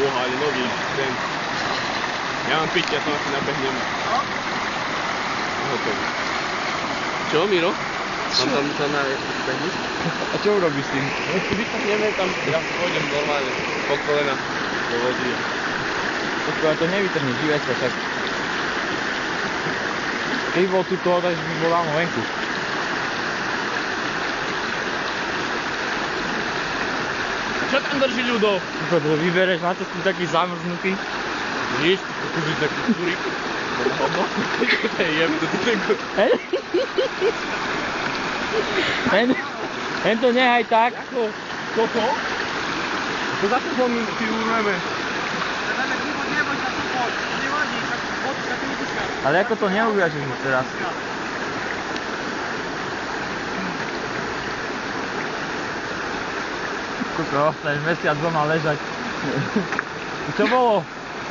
pohali noví, ten. Ja mám piť, ja to asi nabehnem. Hotový. Čo, Miro? Mám tam na behnúť? A čo urobíš s tým? Vypneme tam, ja pôjdem normálne po kolena do vody. Ja to nevytrhneš, živé sa však. Keď bol tu toho, takže by bol dávno venku. Čo tam drží ľudov? Vybereš na to taký zamrznutý. Víš, tu by taký kurík. To je jebno, to je Hen to nehaj tak. Ako? Toto? To za to my figurujeme. Ale ako to neuviažeš už teraz? Koko, ostaneš mesiac doma ležať. Čo bolo?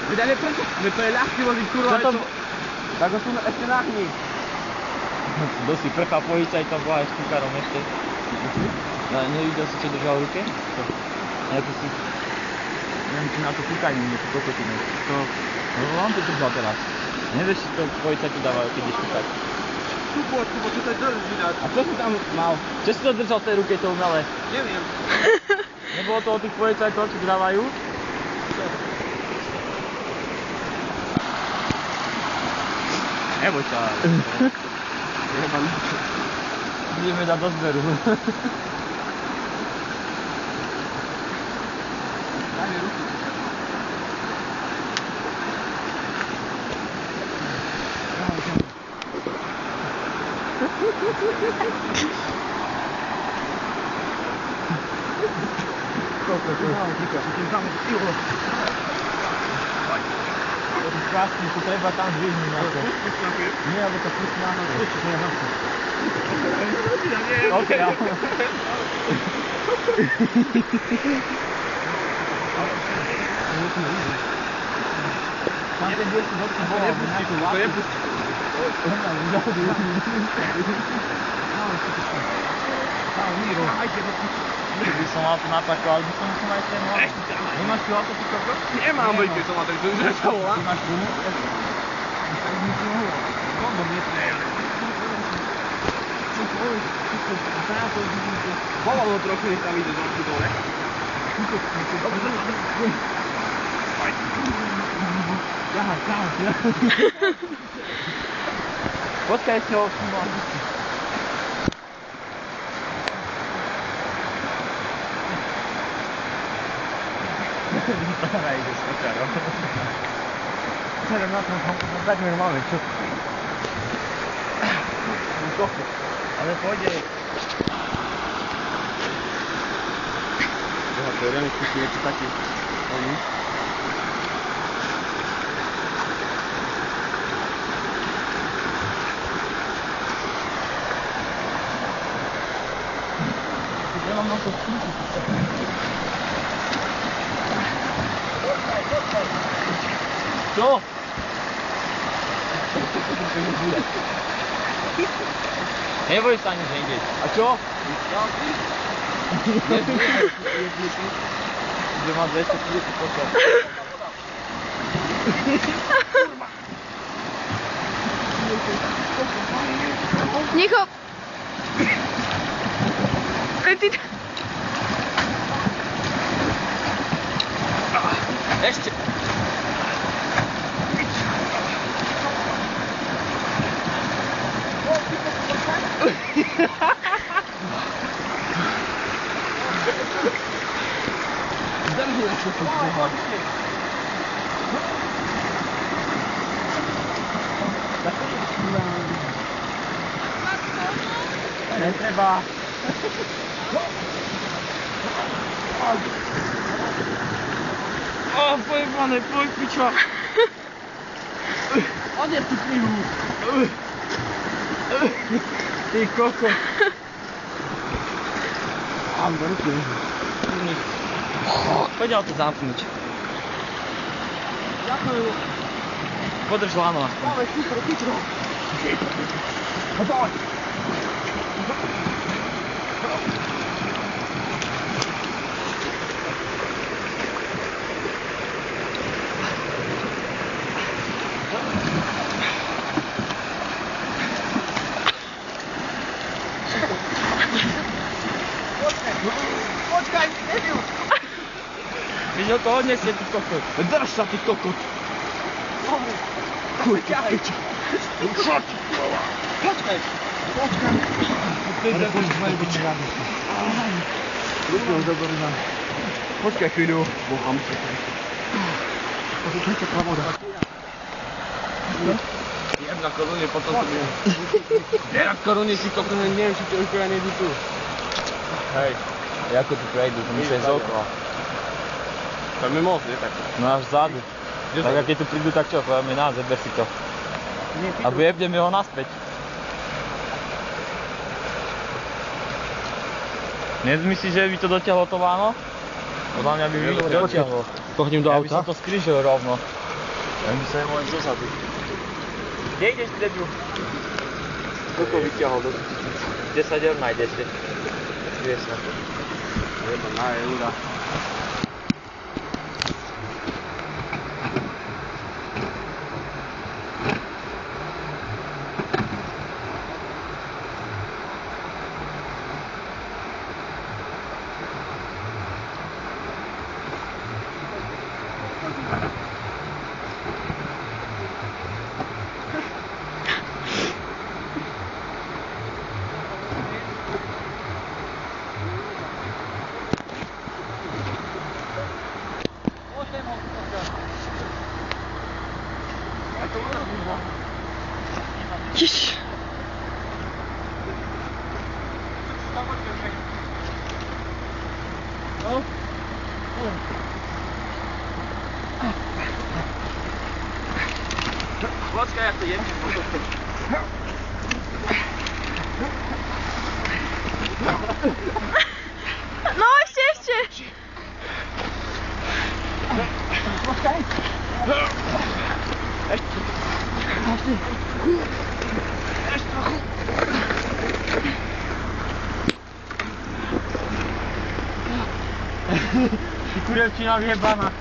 Vydane prečo? To je ľahký vodiť, kurva, Čo to... Tak ho sú ešte nahní. Kto si prchá policajtom, boha s kukárom ešte. Nevidel si, čo držal v ruke? To. Nejaký si... Neviem, či na to kúkanie niečo, kokotinu. To... No on to držal teraz. Nevieš, či to policajti dávajú, keď ideš kúkať. Kubo, čo to je drží dať? A čo si tam mal? Čo si to držal v tej ruke, to umelé? Neviem. Nebolo to od tých policajtov, čo dávajú? Neboj sa. Ideme dať do zberu. Daj mi ruky. Koľko to je? To je krásne, to treba tam zvihnúť na to. Nie, alebo to pustí na noc. OK, ja. Tam ten dielky dotkne bolo, alebo nejakú To je pustí. By som mal to napakovať, by som musel mať ten hlas. Nemáš tu auto, ty kokos? Nemám, veď keď som mal tak to sa volá. Ty máš gumu? Kondom nie treba. Volal ho trochu, nech tam ide zomku dole. Počkaj, ešte ho všimol. Vypára ide s kočarom. Na tom takmer máme, čo? Ale pôjde. Boha, to je reálne vkusný niečo taký. Ja mám na to skúsiť. Čo? Neboj sa nič nejdeš. A čo? Že má 230 pošov. Nicho! Ty... Ešte! Zdržuj, čo to zboha. Netreba. Pojebane, poj piča. Odjeb tú knihu. Ty koko. Mám do ruky. Poď auto zamknúť. Ďakujem. Podrž lano aspoň. Dávaj, super, pičo. Dávaj. Widział to odniesie ty kokot. Dasz sa, ty kokot! Kurka, picie! Chodź! Poczekaj. Ty zerknąć moje być rady. Poczekaj chwilę. Bocham się. Posłuchajcie prawoda. Jem na koronie, po to sobie... Ja na koronie si kopnę, nie wiem, czy to już nie tu. Hej, jako tu prejdę, to muszę z okna. To my mocny, tak. No až zadu. Kde Tak zadu? jak je tu prídu, tak čo, povedal mi na, zeber si to. A vyjebneme ho naspäť. Nemyslíš, že by to dotiahlo to váno? Podľa mňa by to dotiahlo. Kochním do Ja by auta. som to skrížil rovno. Ja by sa aj mohol zosadu. Kde ideš, debil? Koľko vyťahol do... 10 eur nájdeš ešte. Vieš na to. Jeba, na eura. Jež. Počkaj, ja to jem. No, ešte. Ty kurevčina vyjebana.